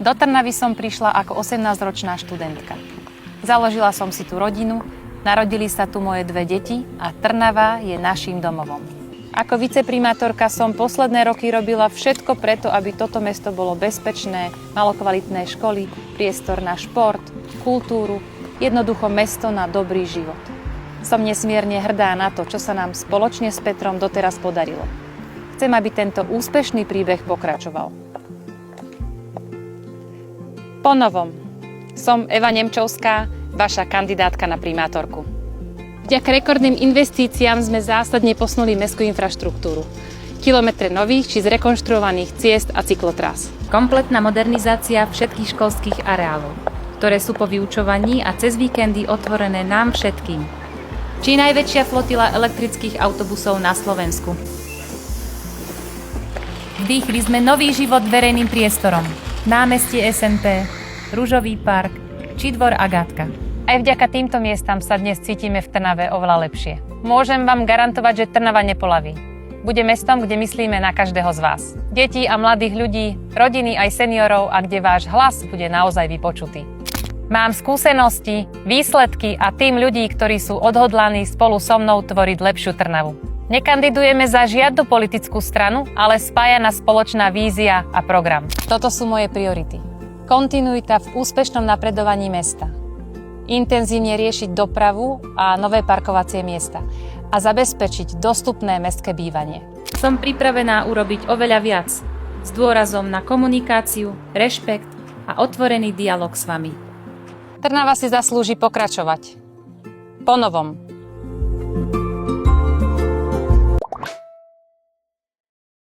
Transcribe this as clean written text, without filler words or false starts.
Do Trnavy som prišla ako 18-ročná študentka. Založila som si tu rodinu, narodili sa tu moje 2 deti a Trnava je naším domovom. Ako viceprimátorka som posledné roky robila všetko preto, aby toto mesto bolo bezpečné, malo kvalitné školy, priestor na šport, kultúru, jednoducho mesto na dobrý život. Som nesmierne hrdá na to, čo sa nám spoločne s Petrom doteraz podarilo. Chcem, aby tento úspešný príbeh pokračoval. Ponovom, som Eva Nemčovská, vaša kandidátka na primátorku. Vďaka rekordným investíciám sme zásadne posunuli mestskú infraštruktúru. Kilometre nových či zrekonštruovaných ciest a cyklotrás. Kompletná modernizácia všetkých školských areálov, ktoré sú po vyučovaní a cez víkendy otvorené nám všetkým. Či najväčšia flotila elektrických autobusov na Slovensku. Vdýchli sme nový život verejným priestorom. Námestie SNP, Ružový park či dvor Agátka. Aj vďaka týmto miestam sa dnes cítime v Trnave oveľa lepšie. Môžem vám garantovať, že Trnava nepolaví. Bude mestom, kde myslíme na každého z vás. Detí a mladých ľudí, rodiny aj seniorov a kde váš hlas bude naozaj vypočutý. Mám skúsenosti, výsledky a tým ľudí, ktorí sú odhodlaní spolu so mnou tvoriť lepšiu Trnavu. Nekandidujeme za žiadnu politickú stranu, ale spája nás spoločná vízia a program. Toto sú moje priority. Kontinuita v úspešnom napredovaní mesta. Intenzívne riešiť dopravu a nové parkovacie miesta. A zabezpečiť dostupné mestské bývanie. Som pripravená urobiť oveľa viac. S dôrazom na komunikáciu, rešpekt a otvorený dialog s vami. Trnava si zaslúži pokračovať. Ponovom.